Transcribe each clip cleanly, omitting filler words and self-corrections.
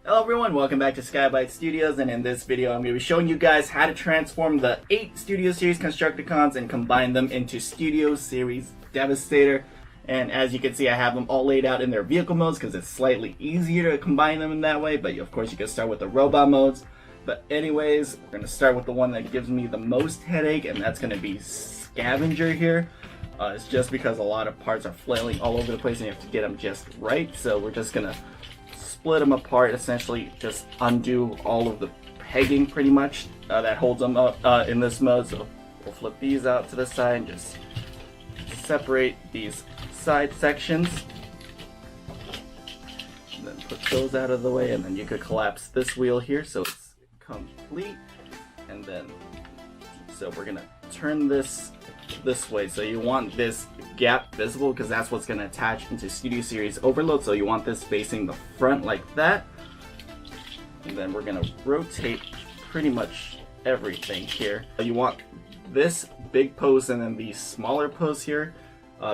Hello everyone, welcome back to Skybyte Studios, and in this video I'm going to be showing you guys how to transform the 8 Studio Series Constructicons and combine them into Studio Series Devastator. And as you can see, I have them all laid out in their vehicle modes because it's slightly easier to combine them in that way, but of course you can start with the robot modes. But anyways, we're going to start with the one that gives me the most headache, and that's going to be Scavenger here. It's just because a lot of parts are flailing all over the place and you have to get them just right, so we're just going to split them apart, essentially just undo all of the pegging pretty much that holds them up in this mode. So we'll flip these out to the side and just separate these side sections, and then put those out of the way, and then you could collapse this wheel here so it's complete. And then so we're gonna turn this way, so you want this gap visible because that's what's going to attach into Studio Series Overload. So you want this facing the front like that, and then we're going to rotate pretty much everything here. You want this big post and then these smaller posts here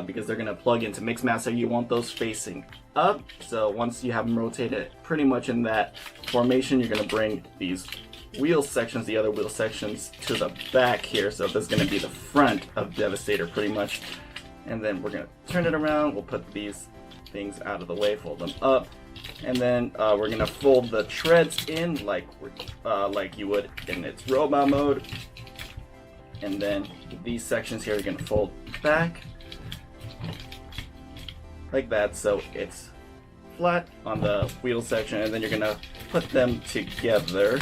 because they're going to plug into Mixmaster. You want those facing up, so once you have them rotated pretty much in that formation, you're going to bring these wheel sections, the other wheel sections, to the back here. So this is going to be the front of Devastator pretty much. And then we're going to turn it around. We'll put these things out of the way, fold them up, and then we're going to fold the treads in like you would in its robot mode. And then these sections here are going to fold back like that, so it's flat on the wheel section. And then you're going to put them together.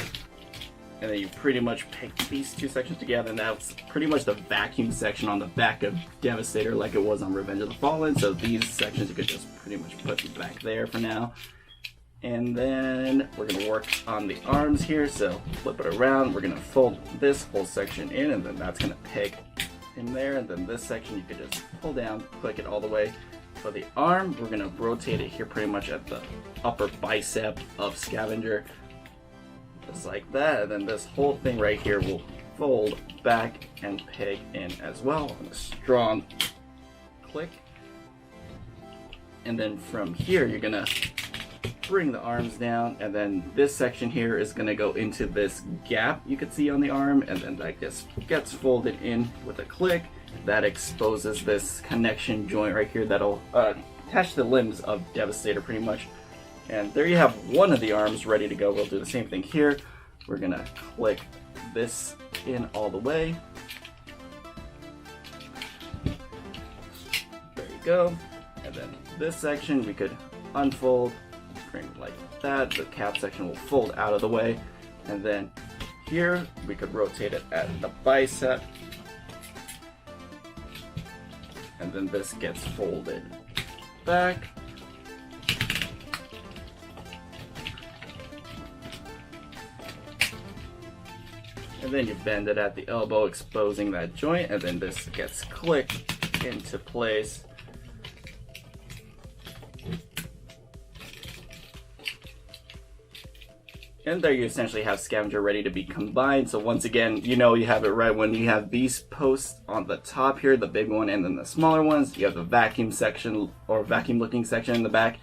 And then you pretty much peg these two sections together, and that's pretty much the vacuum section on the back of Devastator like it was on Revenge of the Fallen. So these sections you could just pretty much put back there for now. And then we're going to work on the arms here, so flip it around. We're going to fold this whole section in, and then that's going to peg in there. And then this section you could just pull down, click it all the way. For the arm, we're going to rotate it here pretty much at the upper bicep of Scavenger. Just like that, and then this whole thing right here will fold back and peg in as well on a strong click. And then from here you're gonna bring the arms down, and then this section here is gonna go into this gap you can see on the arm, and then that just gets folded in with a click. That exposes this connection joint right here that'll attach the limbs of Devastator pretty much. And there you have one of the arms ready to go. We'll do the same thing here. We're gonna click this in all the way. There you go. And then this section we could unfold, bring it like that. The cap section will fold out of the way. And then here we could rotate it at the bicep. And then this gets folded back. And then you bend it at the elbow, exposing that joint, and then this gets clicked into place. And there you essentially have Scavenger ready to be combined. So once again, you know you have it right when you have these posts on the top here, the big one and then the smaller ones. You have the vacuum section or vacuum looking section in the back.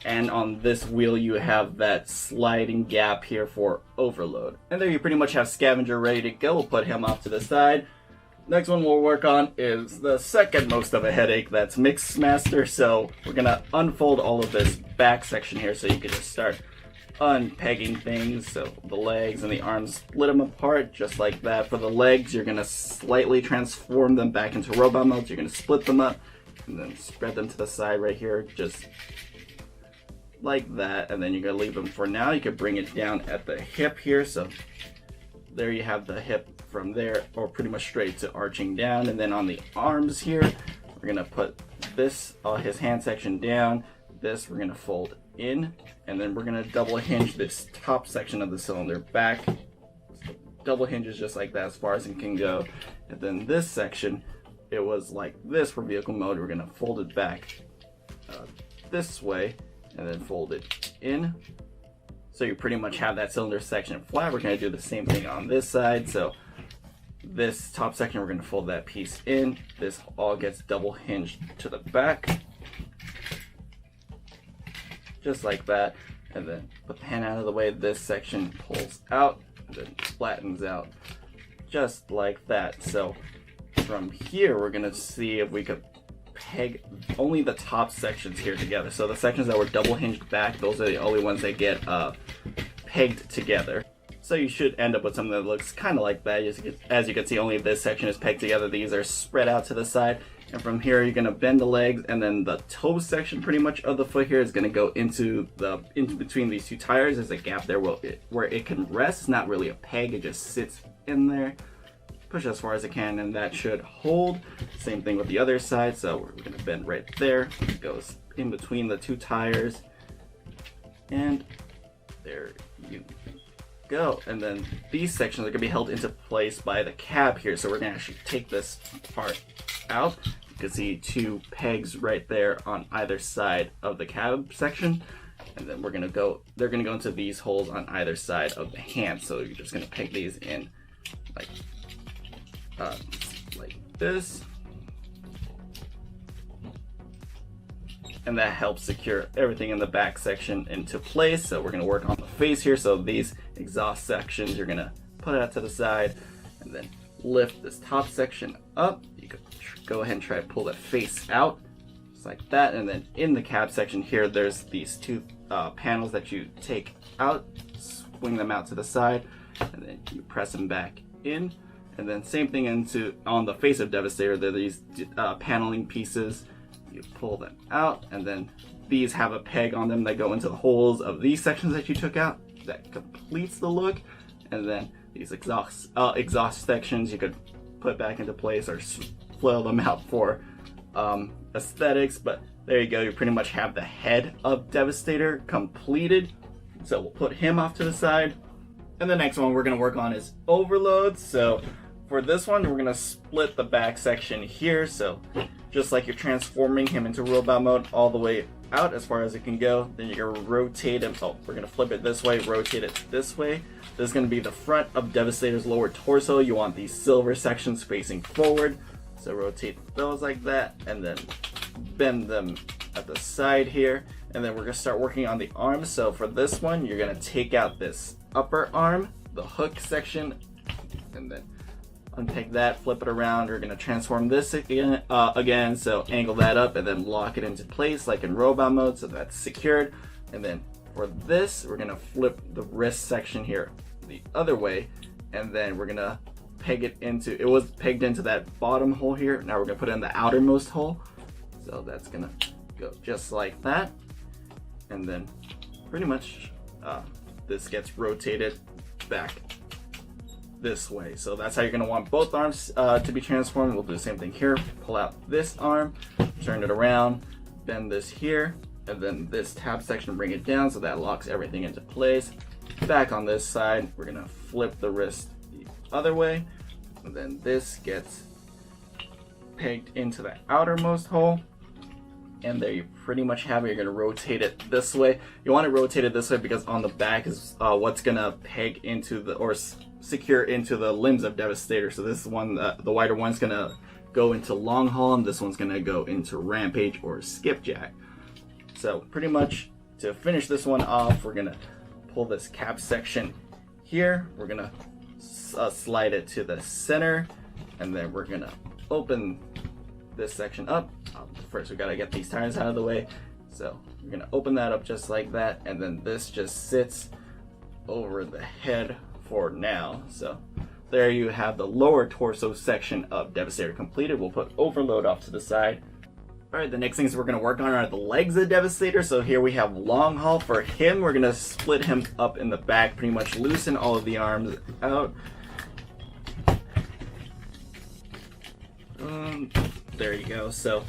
And on this wheel you have that sliding gap here for overload. And there you pretty much have Scavenger ready to go. We'll put him off to the side. Next one we'll work on is the second most of a headache, that's Mixmaster. So we're gonna unfold all of this back section here so you can just start unpegging things. So the legs and the arms, split them apart just like that. For the legs, you're gonna slightly transform them back into robot modes. You're gonna split them up and then spread them to the side right here, just like that. And then you're gonna leave them for now. You could bring it down at the hip here. So there you have the hip from there, or pretty much straight to arching down. And then on the arms here, we're gonna put this, his hand section down. This we're gonna fold in, and then we're gonna double hinge this top section of the cylinder back. So double hinges just like that as far as it can go. And then this section, it was like this for vehicle mode. We're gonna fold it back this way and then fold it in. So you pretty much have that cylinder section flat. We're gonna do the same thing on this side. So this top section, we're going to fold that piece in. This all gets double hinged to the back, just like that. And then put the hand out of the way, this section pulls out, and then flattens out, just like that. So from here, we're going to see if we could peg only the top sections here together. So the sections that were double hinged back, those are the only ones that get pegged together. So you should end up with something that looks kind of like that. As you can see, only this section is pegged together. These are spread out to the side. And from here, you're going to bend the legs, and then the toe section pretty much of the foot here is going to go into between these two tires. There's a gap there where it can rest. It's not really a peg, it just sits in there. Push as far as it can, and that should hold. Same thing with the other side. So we're going to bend right there. It goes in between the two tires, and there you go. And then these sections are going to be held into place by the cab here. So we're going to actually take this part out. You can see two pegs right there on either side of the cab section, and then they're going to go into these holes on either side of the hand. So you're just going to peg these in like this, and that helps secure everything in the back section into place. So we're going to work on the face here. So these exhaust sections, you're going to put it out to the side, and then lift this top section up. You could go ahead and try to pull the face out, just like that. And then in the cab section here, there's these two panels that you take out, swing them out to the side, and then you press them back in. And then same thing on the face of Devastator, there are these paneling pieces. You pull them out, and then these have a peg on them that go into the holes of these sections that you took out. That completes the look. And then these exhaust sections you could put back into place or flail them out for aesthetics. But there you go, you pretty much have the head of Devastator completed. So we'll put him off to the side. And the next one we're going to work on is Overload. So for this one, we're going to split the back section here. So just like you're transforming him into robot mode all the way out as far as it can go, then you're going to rotate him. Oh, we're going to flip it this way, rotate it this way. This is going to be the front of Devastator's lower torso. You want these silver sections facing forward. So rotate those like that, and then bend them at the side here. And then we're going to start working on the arms. So for this one, you're going to take out this upper arm, the hook section, and then unpick that, flip it around. We're going to transform this again, so angle that up and then lock it into place like in robot mode, so that's secured. And then for this, we're going to flip the wrist section here the other way, and then we're going to peg it into, it was pegged into that bottom hole here. Now we're going to put it in the outermost hole. So that's going to go just like that. And then pretty much this gets rotated back this way. So that's how you're going to want both arms to be transformed. We'll do the same thing here. Pull out this arm, turn it around, bend this here, and then this tab section, bring it down so that locks everything into place. Back on this side, we're going to flip the wrist the other way, and then this gets pegged into the outermost hole. And there you pretty much have it. You're going to rotate it this way. You want to rotate it this way because on the back is what's going to peg into the, or secure into the limbs of Devastator. So this one, the wider one's going to go into Long Haul, and this one's going to go into Rampage or Skipjack. So pretty much to finish this one off, we're going to pull this cap section here. We're going to slide it to the center, and then we're going to open this section up. First, we got to get these tires out of the way. So we're going to open that up just like that, and then this just sits over the head for now. So there you have the lower torso section of Devastator completed. We'll put Overload off to the side. Alright, the next things we're going to work on are the legs of Devastator. So here we have Long Haul. For him, we're going to split him up in the back, pretty much loosen all of the arms out. There you go. So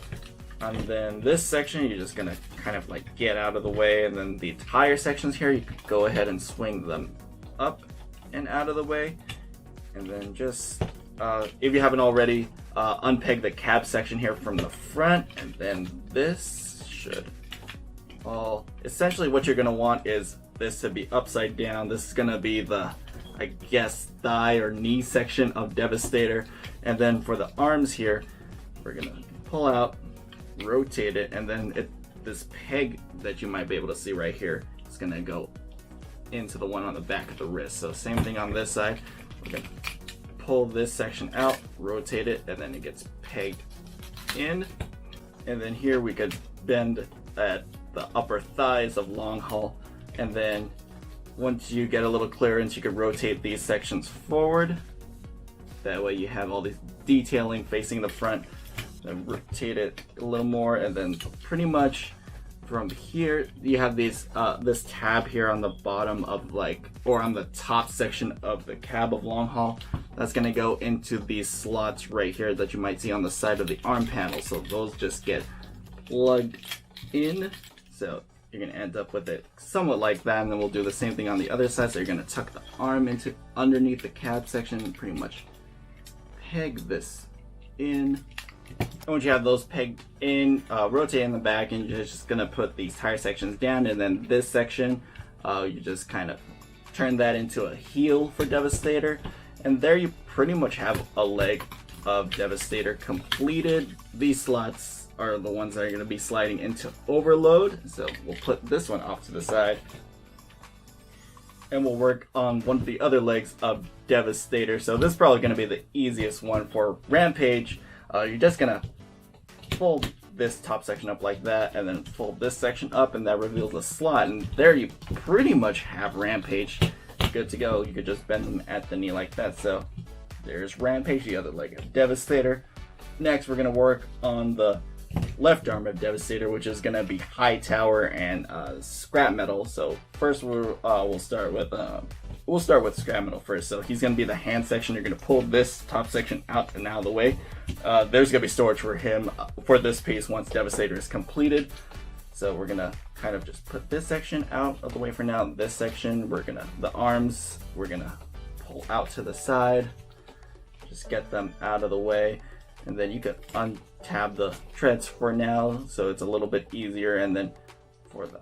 and then this section, you're just going to kind of like get out of the way. And then the tire sections here, you could go ahead and swing them up and out of the way. And then just, if you haven't already, unpeg the cab section here from the front. And then this should all, essentially what you're going to want is this to be upside down. This is going to be the I guess, thigh or knee section of Devastator. And then for the arms here, we're gonna pull out, rotate it, and then this peg that you might be able to see right here is gonna go into the one on the back of the wrist. So same thing on this side. We're gonna pull this section out, rotate it, and then it gets pegged in. And then here we could bend at the upper thighs of long haul, and then once you get a little clearance, you could rotate these sections forward. That way you have all these detailing facing the front. Then rotate it a little more, and then pretty much from here you have these this tab here on the bottom of or on the top section of the cab of long haul. That's gonna go into these slots right here that you might see on the side of the arm panel. So those just get plugged in. So you're gonna end up with it somewhat like that, and then we'll do the same thing on the other side. So you're gonna tuck the arm into underneath the cab section and pretty much peg this in. And once you have those pegged in, rotate in the back, and you're just gonna put these tire sections down, and then this section, you just kind of turn that into a heel for Devastator, and there you pretty much have a leg of Devastator completed. These slots are the ones that are gonna be sliding into overload, so we'll put this one off to the side, and we'll work on one of the other legs of Devastator. So this is probably gonna be the easiest one for Rampage. You're just gonna fold this top section up like that, and then fold this section up, and that reveals the slot, and there you pretty much have Rampage good to go. You could just bend them at the knee like that. So there's Rampage, the other leg of Devastator. Next we're gonna work on the left arm of Devastator, which is gonna be Hightower and scrap metal. So first we'll start with scrap metal first. So he's gonna be the hand section. You're gonna pull this top section out and out of the way. There's gonna be storage for him for this piece once Devastator is completed. So we're gonna kind of just put this section out of the way for now. This section, the arms, we're gonna pull out to the side. Just get them out of the way. And then you can untab the treads for now, so it's a little bit easier. And then for the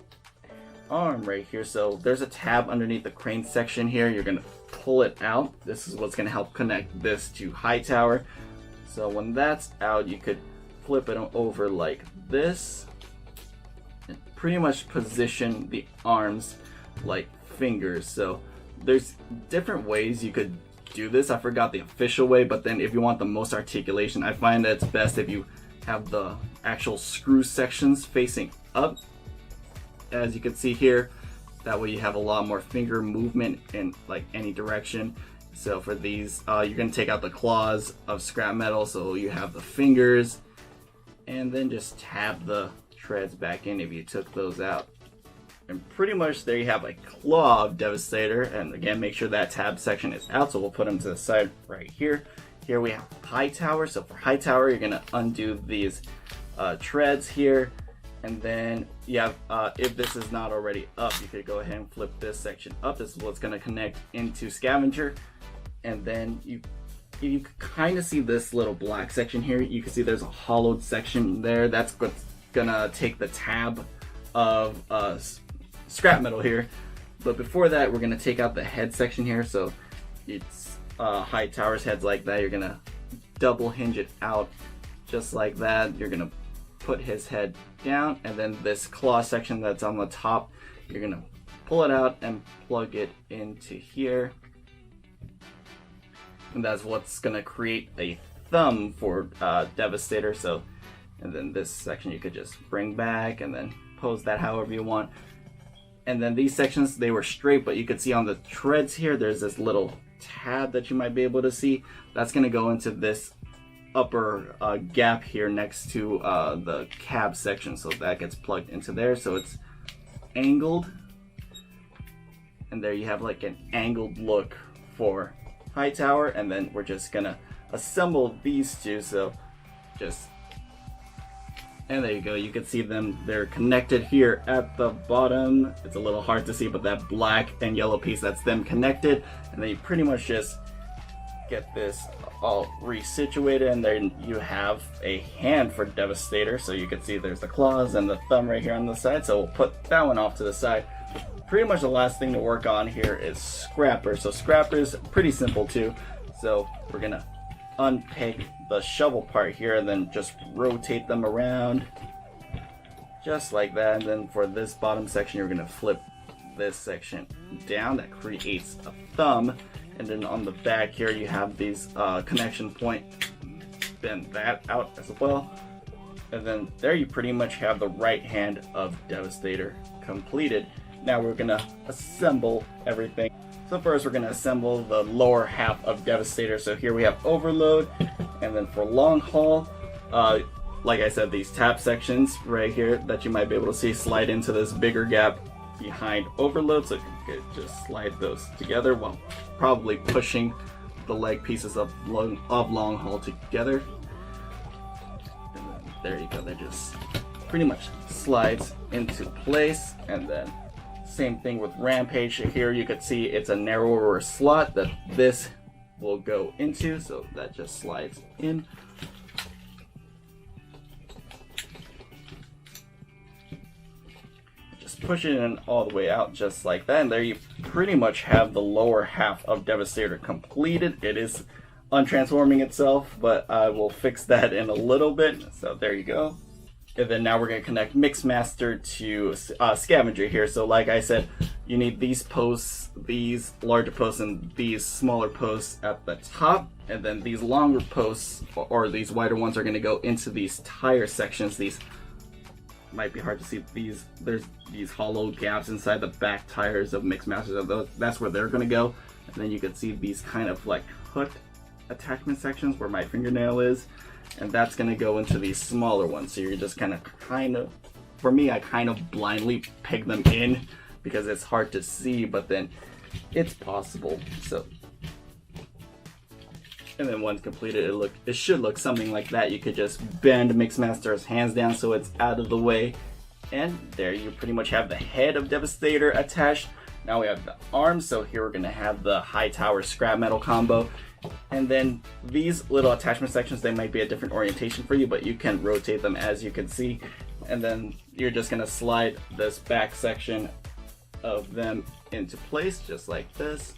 arm right here, so there's a tab underneath the crane section here. You're gonna pull it out. This is what's gonna help connect this to Hightower. So when that's out, you could flip it over like this and pretty much position the arms like fingers. So there's different ways you could do this. I forgot the official way, but then if you want the most articulation, I find that it's best if you have the actual screw sections facing up, as you can see here. That way you have a lot more finger movement in like any direction. So for these, you're gonna take out the claws of scrap metal, so you have the fingers, and then just tab the treads back in if you took those out. And pretty much there you have a claw of Devastator. And again, make sure that tab section is out, so we'll put them to the side right here. Here we have Hightower. So for Hightower, you're gonna undo these treads here, and then you have, if this is not already up, you could go ahead and flip this section up. This is what's gonna connect into Scavenger. And then you can kind of see this little black section here. You can see there's a hollowed section there. That's what's gonna take the tab of scrap metal here. But before that, we're gonna take out the head section here. So it's Hightower's head's like that. You're gonna double hinge it out just like that. You're gonna put his head down, and then this claw section that's on the top, you're gonna pull it out and plug it into here. And that's what's gonna create a thumb for Devastator. So, and then this section you could just bring back and then pose that however you want. And then these sections, they were straight, but you could see on the treads here, there's this little tab that you might be able to see. That's gonna go into this upper gap here next to the cab section. So that gets plugged into there, so it's angled. And there you have like an angled look for Hightower. And then we're just gonna assemble these two. So just, and there you go, you can see them, they're connected here at the bottom. It's a little hard to see, but that black and yellow piece, that's them connected. And then you pretty much just get this all resituated, and then you have a hand for Devastator. So you can see there's the claws and the thumb right here on the side. So we'll put that one off to the side. pretty much the last thing to work on here is Scrapper. So Scrapper is pretty simple too. So we're gonna unpick the shovel part here and then just rotate them around just like that. And then for this bottom section, you're gonna flip this section down. That creates a thumb. And then on the back here, you have these connection point. Bend that out as well. And then there you pretty much have the right hand of Devastator completed. Now we're gonna assemble everything. So first we're gonna assemble the lower half of Devastator. So here we have Overload, and then for long haul, like I said, these tab sections right here that you might be able to see slide into this bigger gap behind Overload, so you can just slide those together while probably pushing the leg pieces of long haul together. And then there you go, that just pretty much slides into place. And then same thing with Rampage. Here you could see it's a narrower slot that this will go into, so that just slides in. Just push it in all the way out just like that, and there you pretty much have the lower half of Devastator completed. It is untransforming itself, but I will fix that in a little bit. So there you go. And then now we're going to connect Mixmaster to Scavenger here. So like I said, you need these posts, these larger posts, and these smaller posts at the top. And then these longer posts, or these wider ones, are going to go into these tire sections. These might be hard to see. There's these hollow gaps inside the back tires of Mixmasters. So that's where they're going to go. And then you can see these kind of like hooked attachment sections where my fingernail is. And that's going to go into these smaller ones. So you're just kind of, for me, I kind of blindly peg them in because it's hard to see, but then it's possible. So, and then once completed, it should look something like that. You could just bend Mixmaster's hands down so it's out of the way. And there you pretty much have the head of Devastator attached. Now we have the arms. So here we're going to have the high tower scrap metal combo. And then these little attachment sections, they might be a different orientation for you, but you can rotate them as you can see. And then you're just going to slide this back section of them into place just like this.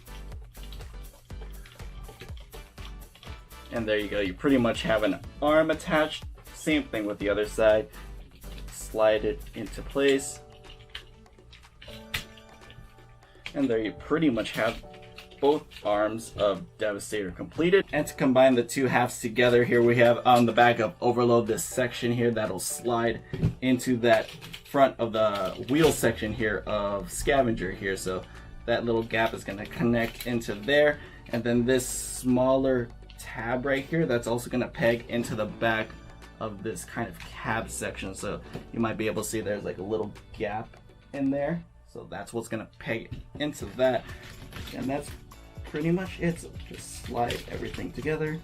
And there you go, you pretty much have an arm attached. Same thing with the other side. Slide it into place. And there you pretty much have both arms of Devastator completed. And to combine the two halves together, here we have on the back of Overload this section here that'll slide into that front of the wheel section here of Scavenger here. So that little gap is going to connect into there. And then this smaller tab right here, that's also going to peg into the back of this kind of cab section. So you might be able to see there's like a little gap in there. So that's what's going to peg into that. And that's pretty much it. So just slide everything together.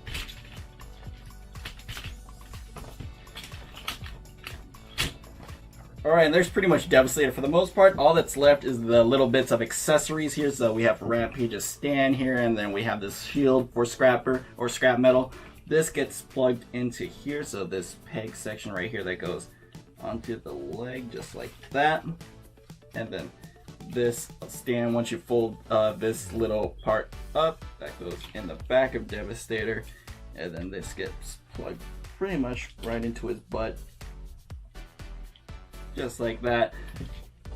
Alright, and there's pretty much Devastator for the most part. All that's left is the little bits of accessories here. So we have Rampage's stand here, and then we have this shield for Scrapper or scrap metal. This gets plugged into here, so this peg section right here that goes onto the leg just like that. And then this stand, once you fold this little part up, that goes in the back of Devastator. And then this gets plugged pretty much right into his butt. Just like that.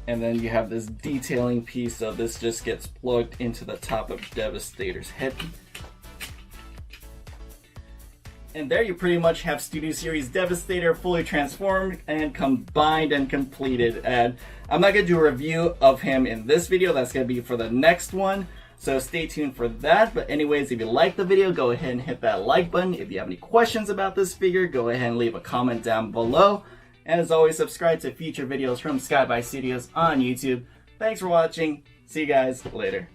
And then you have this detailing piece, so this just gets plugged into the top of Devastator's head. And there you pretty much have Studio Series Devastator fully transformed and combined and completed. And I'm not going to do a review of him in this video. That's going to be for the next one. So stay tuned for that. But anyways, if you liked the video, go ahead and hit that like button. If you have any questions about this figure, go ahead and leave a comment down below. And as always, subscribe to future videos from Sky by Studios on YouTube. Thanks for watching. See you guys later.